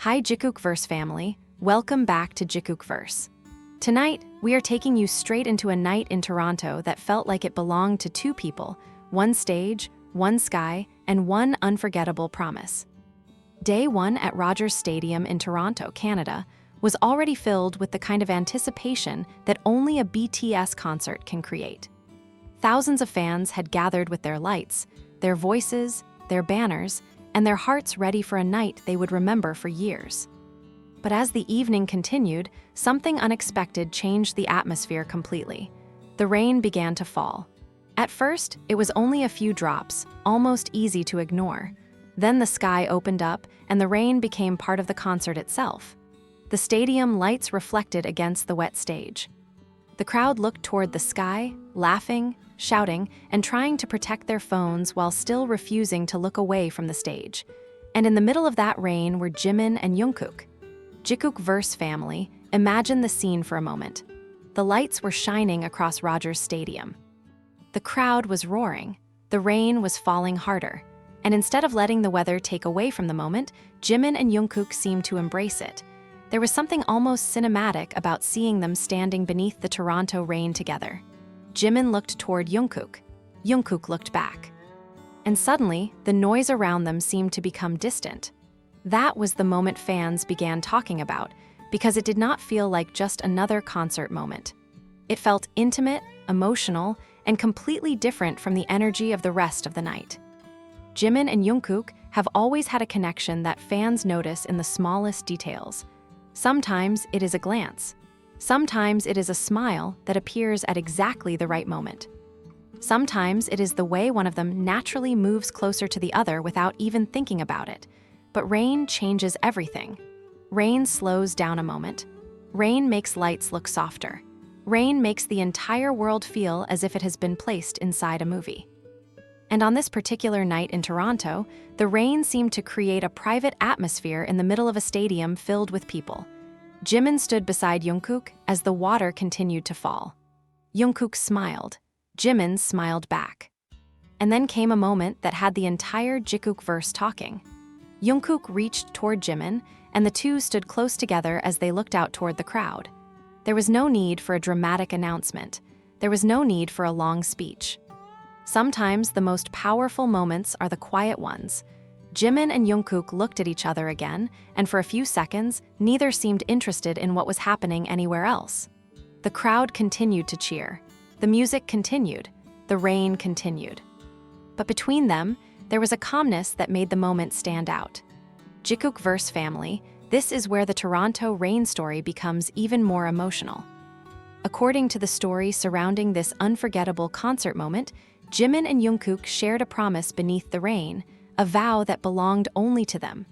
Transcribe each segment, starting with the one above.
Hi JikookVerse family, welcome back to JikookVerse. Tonight, we are taking you straight into a night in Toronto that felt like it belonged to two people, one stage, one sky, and one unforgettable promise. Day one at Rogers Stadium in Toronto, Canada, was already filled with the kind of anticipation that only a BTS concert can create. Thousands of fans had gathered with their lights, their voices, their banners, and their hearts ready for a night they would remember for years. But as the evening continued, something unexpected changed the atmosphere completely. The rain began to fall. At first, it was only a few drops, almost easy to ignore. Then the sky opened up, and the rain became part of the concert itself. The stadium lights reflected against the wet stage. The crowd looked toward the sky, laughing, shouting, and trying to protect their phones while still refusing to look away from the stage. And in the middle of that rain were Jimin and Jungkook. JikookVerse family, imagine the scene for a moment. The lights were shining across Rogers Stadium. The crowd was roaring. The rain was falling harder. And instead of letting the weather take away from the moment, Jimin and Jungkook seemed to embrace it. There was something almost cinematic about seeing them standing beneath the Toronto rain together. Jimin looked toward Jungkook. Jungkook looked back. And suddenly, the noise around them seemed to become distant. That was the moment fans began talking about, because it did not feel like just another concert moment. It felt intimate, emotional, and completely different from the energy of the rest of the night. Jimin and Jungkook have always had a connection that fans notice in the smallest details. Sometimes it is a glance. Sometimes it is a smile that appears at exactly the right moment. Sometimes it is the way one of them naturally moves closer to the other without even thinking about it. But rain changes everything. Rain slows down a moment. Rain makes lights look softer. Rain makes the entire world feel as if it has been placed inside a movie. And on this particular night in Toronto, the rain seemed to create a private atmosphere in the middle of a stadium filled with people. Jimin stood beside Jungkook as the water continued to fall. Jungkook smiled. Jimin smiled back. And then came a moment that had the entire JikookVerse talking. Jungkook reached toward Jimin, and the two stood close together as they looked out toward the crowd. There was no need for a dramatic announcement. There was no need for a long speech. Sometimes the most powerful moments are the quiet ones. Jimin and Jungkook looked at each other again, and for a few seconds, neither seemed interested in what was happening anywhere else. The crowd continued to cheer. The music continued. The rain continued. But between them, there was a calmness that made the moment stand out. JikookVerse family, this is where the Toronto rain story becomes even more emotional. According to the story surrounding this unforgettable concert moment, Jimin and Jungkook shared a promise beneath the rain, a vow that belonged only to them.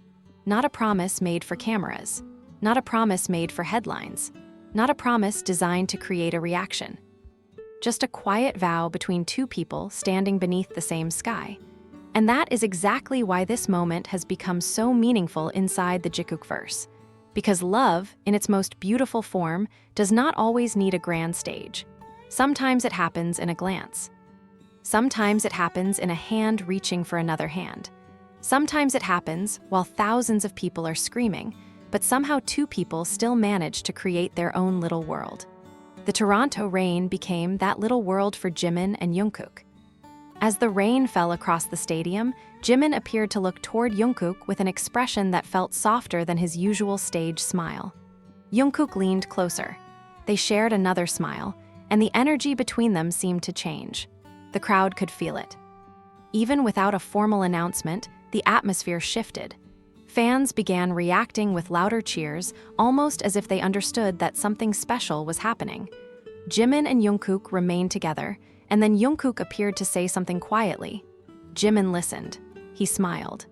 Not a promise made for cameras. Not a promise made for headlines. Not a promise designed to create a reaction. Just a quiet vow between two people standing beneath the same sky. And that is exactly why this moment has become so meaningful inside the JikookVerse. Because love, in its most beautiful form, does not always need a grand stage. Sometimes it happens in a glance. Sometimes it happens in a hand reaching for another hand. Sometimes it happens while thousands of people are screaming, but somehow two people still manage to create their own little world. The Toronto rain became that little world for Jimin and Jungkook. As the rain fell across the stadium, Jimin appeared to look toward Jungkook with an expression that felt softer than his usual stage smile. Jungkook leaned closer. They shared another smile, and the energy between them seemed to change. The crowd could feel it. Even without a formal announcement, the atmosphere shifted. Fans began reacting with louder cheers, almost as if they understood that something special was happening. Jimin and Jungkook remained together, and then Jungkook appeared to say something quietly. Jimin listened. He smiled.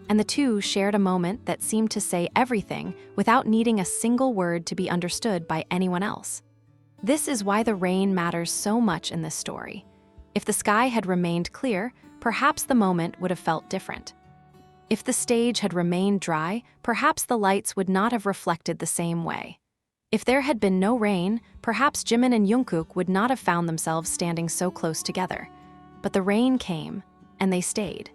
And the two shared a moment that seemed to say everything without needing a single word to be understood by anyone else. This is why the rain matters so much in this story. If the sky had remained clear, perhaps the moment would have felt different. If the stage had remained dry, perhaps the lights would not have reflected the same way. If there had been no rain, perhaps Jimin and Jungkook would not have found themselves standing so close together. But the rain came, and they stayed.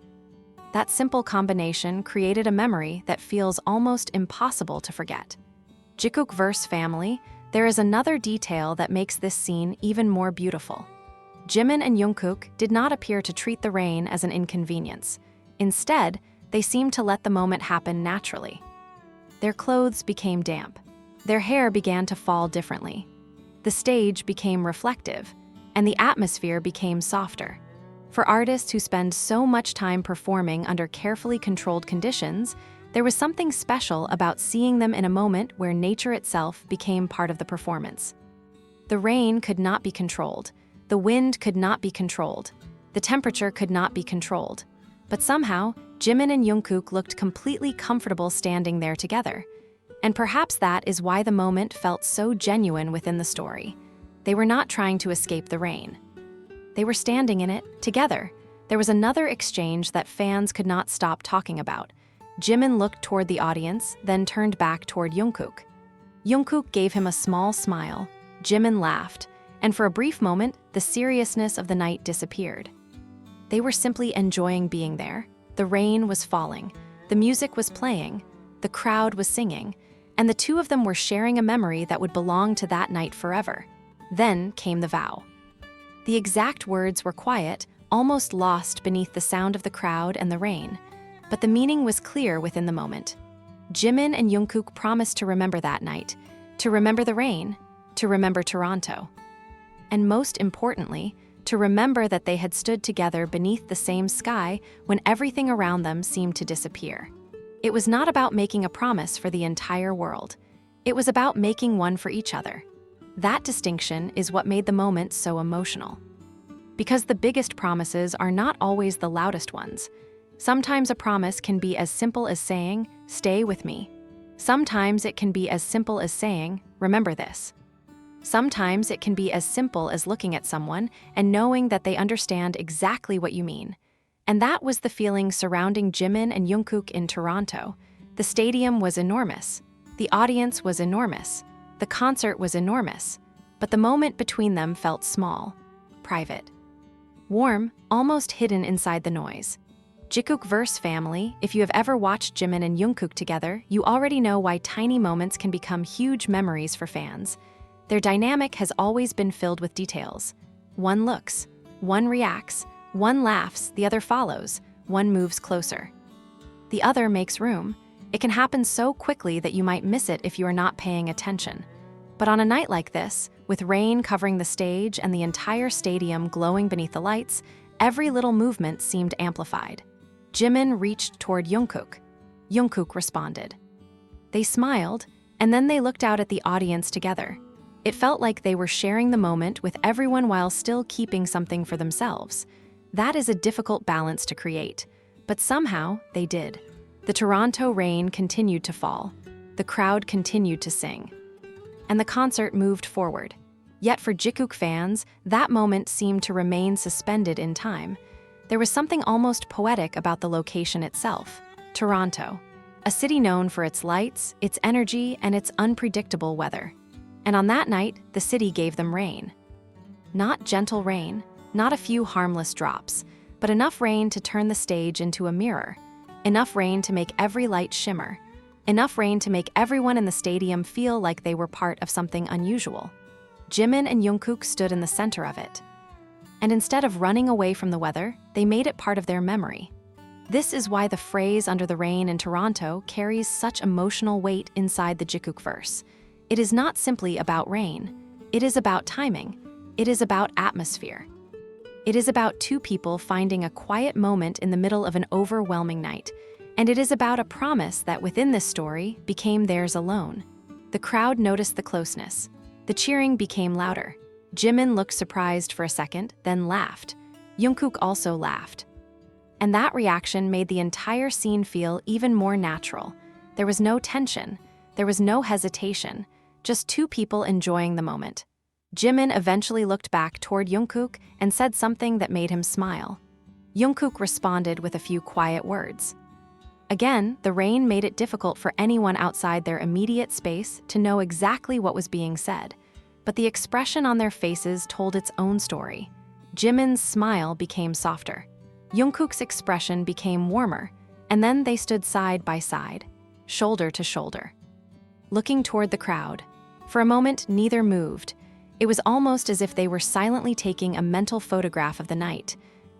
That simple combination created a memory that feels almost impossible to forget. JikookVerse family, there is another detail that makes this scene even more beautiful. Jimin and Jungkook did not appear to treat the rain as an inconvenience. Instead, they seemed to let the moment happen naturally. Their clothes became damp. Their hair began to fall differently. The stage became reflective, and the atmosphere became softer. For artists who spend so much time performing under carefully controlled conditions, there was something special about seeing them in a moment where nature itself became part of the performance. The rain could not be controlled. The wind could not be controlled. The temperature could not be controlled. But somehow, Jimin and Jungkook looked completely comfortable standing there together. And perhaps that is why the moment felt so genuine within the story. They were not trying to escape the rain. They were standing in it, together. There was another exchange that fans could not stop talking about. Jimin looked toward the audience, then turned back toward Jungkook. Jungkook gave him a small smile. Jimin laughed, and for a brief moment, the seriousness of the night disappeared. They were simply enjoying being there. The rain was falling, the music was playing, the crowd was singing, and the two of them were sharing a memory that would belong to that night forever. Then came the vow. The exact words were quiet, almost lost beneath the sound of the crowd and the rain, but the meaning was clear within the moment. Jimin and Jungkook promised to remember that night, to remember the rain, to remember Toronto. And most importantly, to remember that they had stood together beneath the same sky when everything around them seemed to disappear. It was not about making a promise for the entire world. It was about making one for each other. That distinction is what made the moment so emotional. Because the biggest promises are not always the loudest ones. Sometimes a promise can be as simple as saying, "Stay with me." Sometimes it can be as simple as saying, "Remember this." Sometimes it can be as simple as looking at someone and knowing that they understand exactly what you mean. And that was the feeling surrounding Jimin and Jungkook in Toronto. The stadium was enormous. The audience was enormous. The concert was enormous. But the moment between them felt small, private, warm, almost hidden inside the noise. JikookVerse family, if you have ever watched Jimin and Jungkook together, you already know why tiny moments can become huge memories for fans. Their dynamic has always been filled with details. One looks, one reacts, one laughs, the other follows, one moves closer. The other makes room. It can happen so quickly that you might miss it if you are not paying attention. But on a night like this, with rain covering the stage and the entire stadium glowing beneath the lights, every little movement seemed amplified. Jimin reached toward Jungkook. Jungkook responded. They smiled, and then they looked out at the audience together. It felt like they were sharing the moment with everyone while still keeping something for themselves. That is a difficult balance to create, but somehow they did. The Toronto rain continued to fall. The crowd continued to sing. And the concert moved forward. Yet for Jikook fans, that moment seemed to remain suspended in time. There was something almost poetic about the location itself. Toronto, a city known for its lights, its energy, and its unpredictable weather. And on that night, the city gave them rain. Not gentle rain, not a few harmless drops, but enough rain to turn the stage into a mirror. Enough rain to make every light shimmer. Enough rain to make everyone in the stadium feel like they were part of something unusual. Jimin and Jungkook stood in the center of it. And instead of running away from the weather, they made it part of their memory. This is why the phrase "under the rain" in Toronto carries such emotional weight inside the JikookVerse. It is not simply about rain. It is about timing. It is about atmosphere. It is about two people finding a quiet moment in the middle of an overwhelming night. And it is about a promise that within this story became theirs alone. The crowd noticed the closeness. The cheering became louder. Jimin looked surprised for a second, then laughed. Jungkook also laughed. And that reaction made the entire scene feel even more natural. There was no tension. There was no hesitation. Just two people enjoying the moment. Jimin eventually looked back toward Jungkook and said something that made him smile. Jungkook responded with a few quiet words. Again, the rain made it difficult for anyone outside their immediate space to know exactly what was being said, but the expression on their faces told its own story. Jimin's smile became softer. Jungkook's expression became warmer, and then they stood side by side, shoulder to shoulder, looking toward the crowd. For a moment, neither moved. It was almost as if they were silently taking a mental photograph of the night.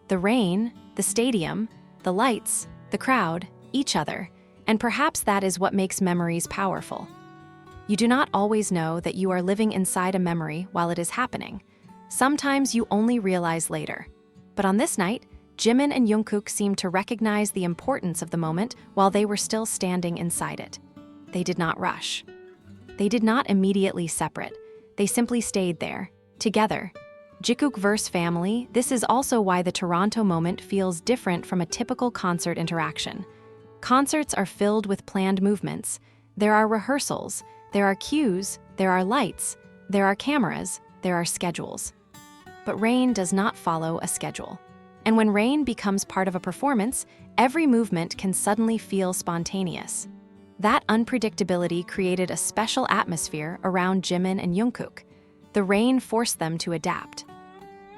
The rain, the stadium, the lights, the crowd, each other, and perhaps that is what makes memories powerful. You do not always know that you are living inside a memory while it is happening. Sometimes you only realize later. But on this night, Jimin and Jungkook seemed to recognize the importance of the moment while they were still standing inside it. They did not rush. They did not immediately separate. They simply stayed there, together. JikookVerse family, this is also why the Toronto moment feels different from a typical concert interaction. Concerts are filled with planned movements. There are rehearsals, there are cues, there are lights, there are cameras, there are schedules. But rain does not follow a schedule. And when rain becomes part of a performance, every movement can suddenly feel spontaneous. That unpredictability created a special atmosphere around Jimin and Jungkook. The rain forced them to adapt.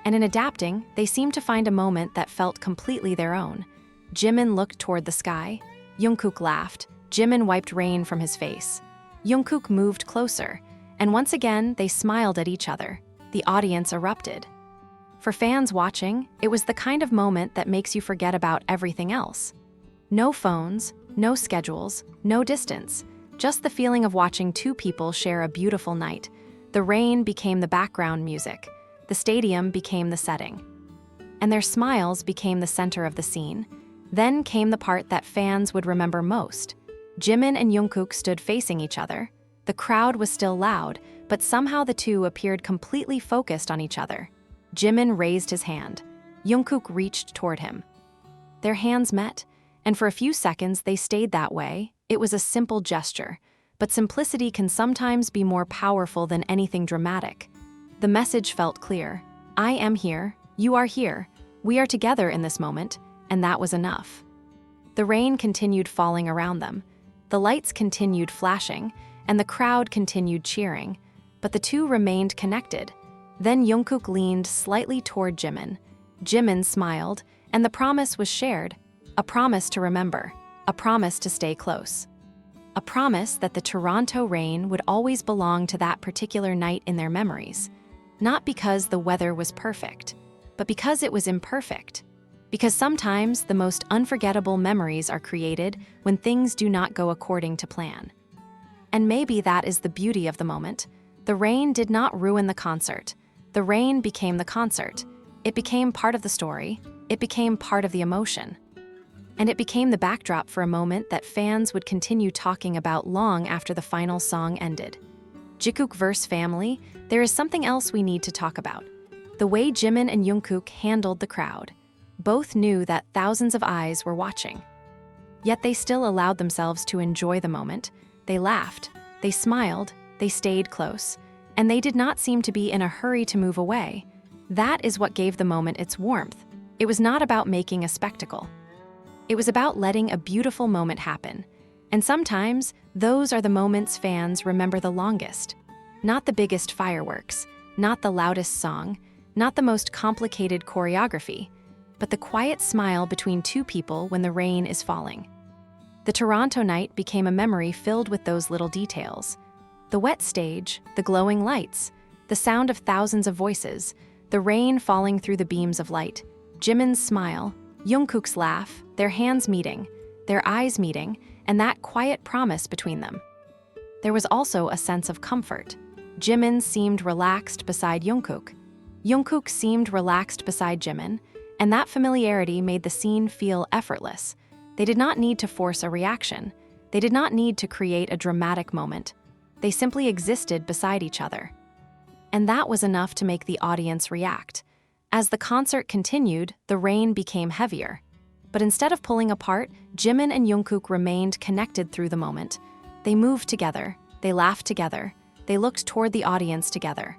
And in adapting, they seemed to find a moment that felt completely their own. Jimin looked toward the sky. Jungkook laughed. Jimin wiped rain from his face. Jungkook moved closer, and once again, they smiled at each other. The audience erupted. For fans watching, it was the kind of moment that makes you forget about everything else. No phones, no schedules, no distance, just the feeling of watching two people share a beautiful night. The rain became the background music. The stadium became the setting. And their smiles became the center of the scene. Then came the part that fans would remember most. Jimin and Jungkook stood facing each other. The crowd was still loud, but somehow the two appeared completely focused on each other. Jimin raised his hand. Jungkook reached toward him. Their hands met, and for a few seconds they stayed that way. It was a simple gesture, but simplicity can sometimes be more powerful than anything dramatic. The message felt clear. I am here, you are here, we are together in this moment, and that was enough. The rain continued falling around them. The lights continued flashing, and the crowd continued cheering, but the two remained connected. Then Jungkook leaned slightly toward Jimin. Jimin smiled, and the promise was shared. A promise to remember, a promise to stay close. A promise that the Toronto rain would always belong to that particular night in their memories. Not because the weather was perfect, but because it was imperfect. Because sometimes the most unforgettable memories are created when things do not go according to plan. And maybe that is the beauty of the moment. The rain did not ruin the concert. The rain became the concert. It became part of the story. It became part of the emotion. And it became the backdrop for a moment that fans would continue talking about long after the final song ended. JikookVerse family, there is something else we need to talk about. The way Jimin and Jungkook handled the crowd. Both knew that thousands of eyes were watching. Yet they still allowed themselves to enjoy the moment. They laughed, they smiled, they stayed close, and they did not seem to be in a hurry to move away. That is what gave the moment its warmth. It was not about making a spectacle. It was about letting a beautiful moment happen. And sometimes, those are the moments fans remember the longest. Not the biggest fireworks, not the loudest song, not the most complicated choreography, but the quiet smile between two people when the rain is falling. The Toronto night became a memory filled with those little details. The wet stage, the glowing lights, the sound of thousands of voices, the rain falling through the beams of light, Jimin's smile, Jungkook's laugh, their hands meeting, their eyes meeting, and that quiet promise between them. There was also a sense of comfort. Jimin seemed relaxed beside Jungkook. Jungkook seemed relaxed beside Jimin, and that familiarity made the scene feel effortless. They did not need to force a reaction. They did not need to create a dramatic moment. They simply existed beside each other. And that was enough to make the audience react. As the concert continued, the rain became heavier. But instead of pulling apart, Jimin and Jungkook remained connected through the moment. They moved together, they laughed together, they looked toward the audience together.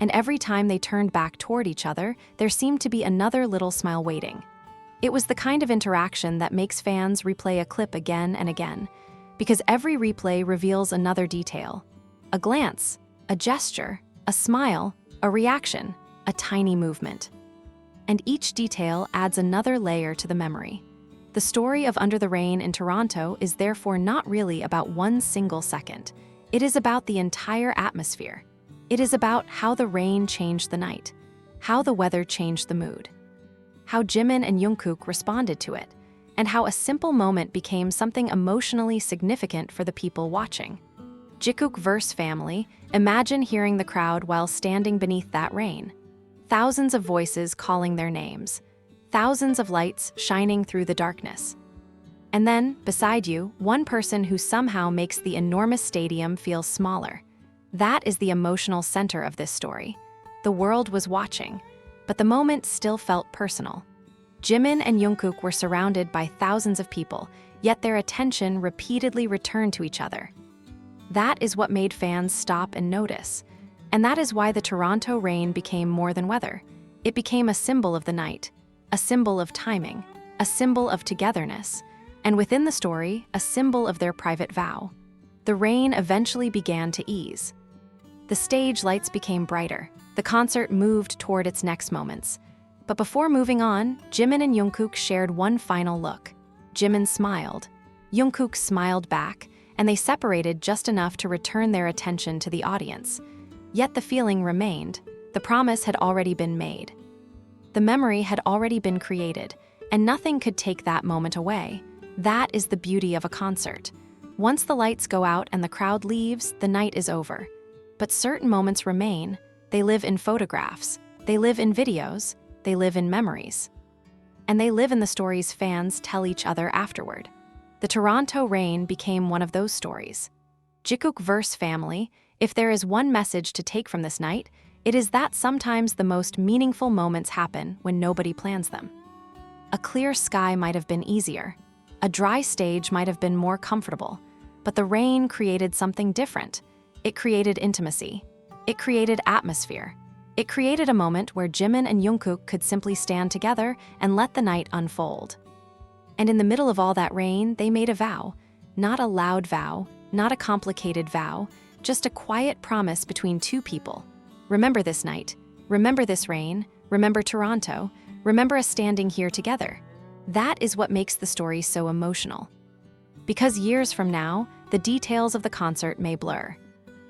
And every time they turned back toward each other, there seemed to be another little smile waiting. It was the kind of interaction that makes fans replay a clip again and again, because every replay reveals another detail. A glance, a gesture, a smile, a reaction, a tiny movement. and each detail adds another layer to the memory. The story of Under the Rain in Toronto is therefore not really about one single second. It is about the entire atmosphere. It is about how the rain changed the night, how the weather changed the mood, how Jimin and Jungkook responded to it, and how a simple moment became something emotionally significant for the people watching. JikookVerse family, imagine hearing the crowd while standing beneath that rain. Thousands of voices calling their names. Thousands of lights shining through the darkness. And then, beside you, one person who somehow makes the enormous stadium feel smaller. That is the emotional center of this story. The world was watching, but the moment still felt personal. Jimin and Jungkook were surrounded by thousands of people, yet their attention repeatedly returned to each other. That is what made fans stop and notice. And that is why the Toronto rain became more than weather. It became a symbol of the night, a symbol of timing, a symbol of togetherness, and within the story, a symbol of their private vow. The rain eventually began to ease. The stage lights became brighter. The concert moved toward its next moments. But before moving on, Jimin and Jungkook shared one final look. Jimin smiled. Jungkook smiled back, and they separated just enough to return their attention to the audience. Yet the feeling remained. The promise had already been made. The memory had already been created, and nothing could take that moment away. That is the beauty of a concert. Once the lights go out and the crowd leaves, the night is over. But certain moments remain. They live in photographs. They live in videos. They live in memories. And they live in the stories fans tell each other afterward. The Toronto rain became one of those stories. JikookVerse family, if there is one message to take from this night, it is that sometimes the most meaningful moments happen when nobody plans them. A clear sky might have been easier. A dry stage might have been more comfortable. But the rain created something different. It created intimacy. It created atmosphere. It created a moment where Jimin and Jungkook could simply stand together and let the night unfold. And in the middle of all that rain, they made a vow. Not a loud vow, not a complicated vow, just a quiet promise between two people. Remember this night. Remember this rain. Remember Toronto. Remember us standing here together. That is what makes the story so emotional. Because years from now, the details of the concert may blur.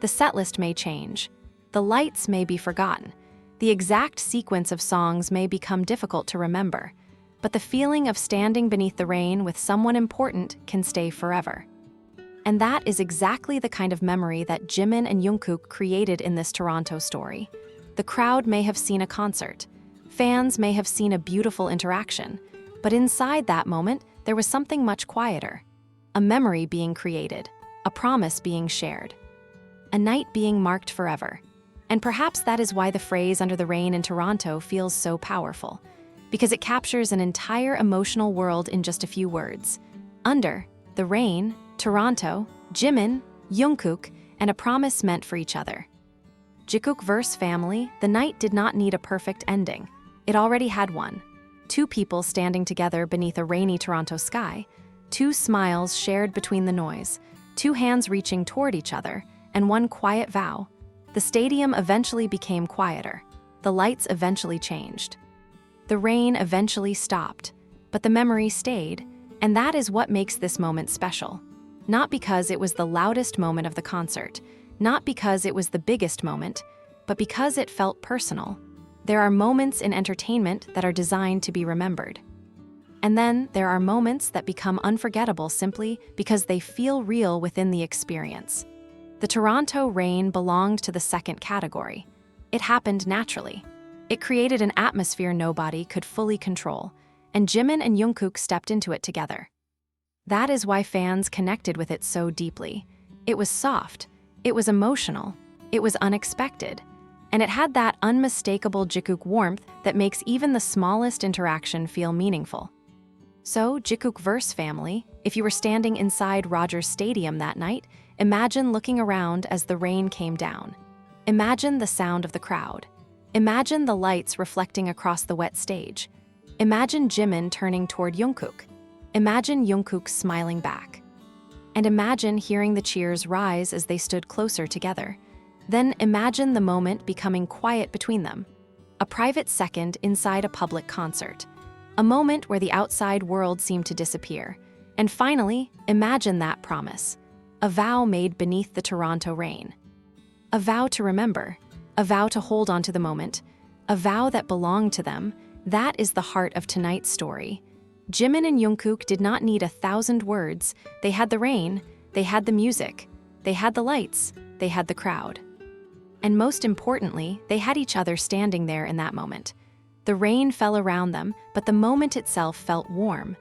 The setlist may change. The lights may be forgotten. The exact sequence of songs may become difficult to remember. But the feeling of standing beneath the rain with someone important can stay forever. And that is exactly the kind of memory that Jimin and Jungkook created in this Toronto story. The crowd may have seen a concert. Fans may have seen a beautiful interaction. But inside that moment, there was something much quieter. A memory being created. A promise being shared. A night being marked forever. And perhaps that is why the phrase "Under the Rain in Toronto" feels so powerful. Because it captures an entire emotional world in just a few words. Under the rain, Toronto, Jimin, Jungkook, and a promise meant for each other. JikookVerse family, the night did not need a perfect ending. It already had one. Two people standing together beneath a rainy Toronto sky, two smiles shared between the noise, two hands reaching toward each other, and one quiet vow. The stadium eventually became quieter. The lights eventually changed. The rain eventually stopped, but the memory stayed, and that is what makes this moment special. Not because it was the loudest moment of the concert, not because it was the biggest moment, but because it felt personal. There are moments in entertainment that are designed to be remembered. And then there are moments that become unforgettable simply because they feel real within the experience. The Toronto rain belonged to the second category. It happened naturally. It created an atmosphere nobody could fully control, and Jimin and Jungkook stepped into it together. That is why fans connected with it so deeply. It was soft, it was emotional, it was unexpected, and it had that unmistakable Jikook warmth that makes even the smallest interaction feel meaningful. So, JikookVerse family, if you were standing inside Rogers Stadium that night, imagine looking around as the rain came down. Imagine the sound of the crowd. Imagine the lights reflecting across the wet stage. Imagine Jimin turning toward Jungkook. Imagine Jungkook smiling back. And imagine hearing the cheers rise as they stood closer together. Then imagine the moment becoming quiet between them. a private second inside a public concert, a moment where the outside world seemed to disappear. And finally, imagine that promise, a vow made beneath the Toronto rain. A vow to remember, a vow to hold on to the moment, a vow that belonged to them. That is the heart of tonight's story. Jimin and Jungkook did not need 1,000 words. They had the rain, they had the music, they had the lights, they had the crowd. And most importantly, they had each other standing there in that moment. The rain fell around them, but the moment itself felt warm.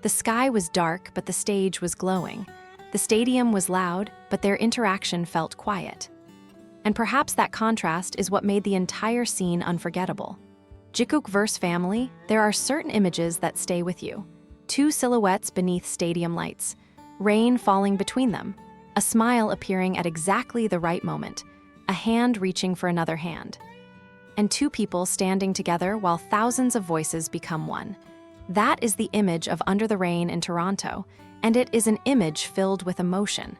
The sky was dark, but the stage was glowing. The stadium was loud, but their interaction felt quiet. And perhaps that contrast is what made the entire scene unforgettable. JikookVerse family, there are certain images that stay with you. Two silhouettes beneath stadium lights, rain falling between them, a smile appearing at exactly the right moment, a hand reaching for another hand, and two people standing together while thousands of voices become one. That is the image of Under the Rain in Toronto, and it is an image filled with emotion.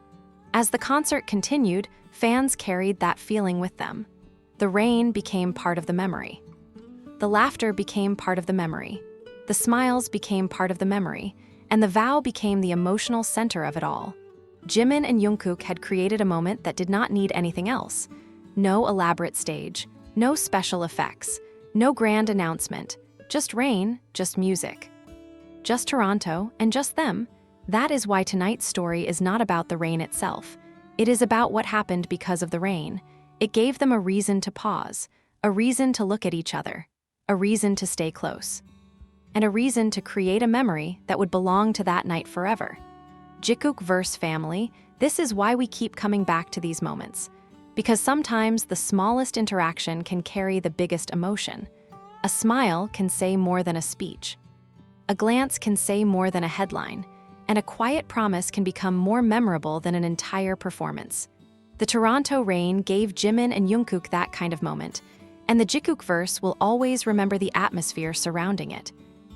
As the concert continued, fans carried that feeling with them. The rain became part of the memory. The laughter became part of the memory. The smiles became part of the memory, and the vow became the emotional center of it all. Jimin and Jungkook had created a moment that did not need anything else. No elaborate stage, no special effects, no grand announcement, just rain, just music. Just Toronto, and just them. That is why tonight's story is not about the rain itself. It is about what happened because of the rain. It gave them a reason to pause, a reason to look at each other, a reason to stay close, and a reason to create a memory that would belong to that night forever. JikookVerse family, this is why we keep coming back to these moments. Because sometimes the smallest interaction can carry the biggest emotion. A smile can say more than a speech. A glance can say more than a headline. And a quiet promise can become more memorable than an entire performance. The Toronto rain gave Jimin and Jungkook that kind of moment, and the JikookVerse will always remember the atmosphere surrounding it.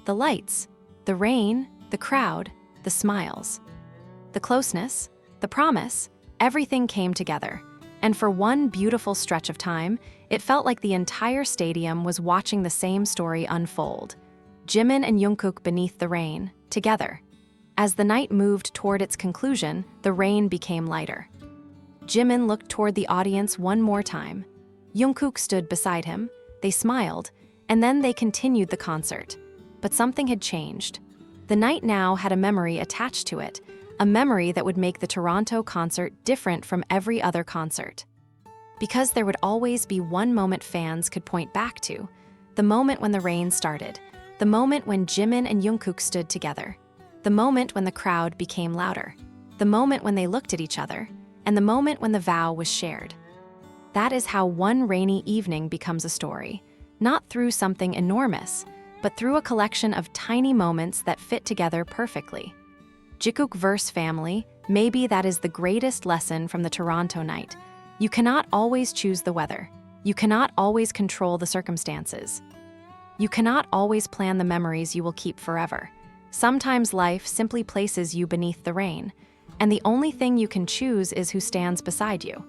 The lights, the rain, the crowd, the smiles. The closeness, the promise, everything came together. And for one beautiful stretch of time, it felt like the entire stadium was watching the same story unfold. Jimin and Jungkook beneath the rain, together. As the night moved toward its conclusion, the rain became lighter. Jimin looked toward the audience one more time. Jungkook stood beside him, they smiled, and then they continued the concert. But something had changed. The night now had a memory attached to it, a memory that would make the Toronto concert different from every other concert. Because there would always be one moment fans could point back to, the moment when the rain started, the moment when Jimin and Jungkook stood together. The moment when the crowd became louder, the moment when they looked at each other, and the moment when the vow was shared. That is how one rainy evening becomes a story, not through something enormous, but through a collection of tiny moments that fit together perfectly. JikookVerse family, maybe that is the greatest lesson from the Toronto night. You cannot always choose the weather. You cannot always control the circumstances. You cannot always plan the memories you will keep forever. Sometimes life simply places you beneath the rain, and the only thing you can choose is who stands beside you.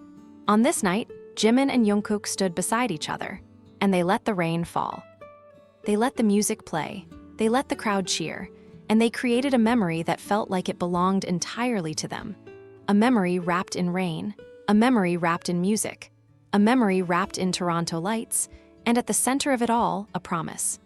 On this night, Jimin and Jungkook stood beside each other, and they let the rain fall. They let the music play, they let the crowd cheer, and they created a memory that felt like it belonged entirely to them. A memory wrapped in rain, a memory wrapped in music, a memory wrapped in Toronto lights, and at the center of it all, a promise.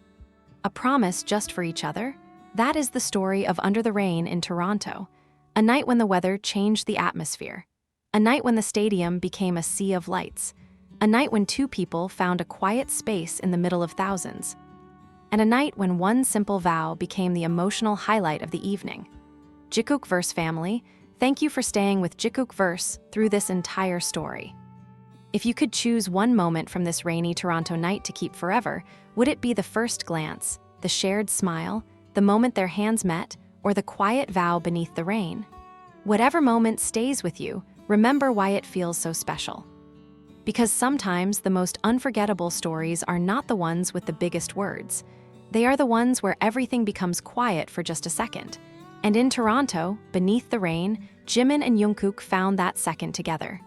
A promise just for each other. That is the story of Under the Rain in Toronto, a night when the weather changed the atmosphere, a night when the stadium became a sea of lights, a night when two people found a quiet space in the middle of thousands, and a night when one simple vow became the emotional highlight of the evening. JikookVerse family, thank you for staying with JikookVerse through this entire story. If you could choose one moment from this rainy Toronto night to keep forever, would it be the first glance, the shared smile, the moment their hands met, or the quiet vow beneath the rain? Whatever moment stays with you, remember why it feels so special. Because sometimes the most unforgettable stories are not the ones with the biggest words. They are the ones where everything becomes quiet for just a second. And in Toronto, beneath the rain, Jimin and Jungkook found that second together.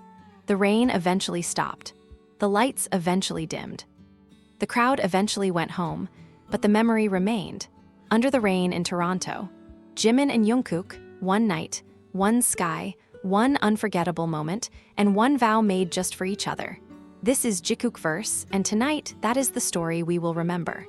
The rain eventually stopped. The lights eventually dimmed. The crowd eventually went home, but the memory remained. Under the rain in Toronto, Jimin and Jungkook, one night, one sky, one unforgettable moment, and one vow made just for each other. This is JikookVerse, and tonight, that is the story we will remember.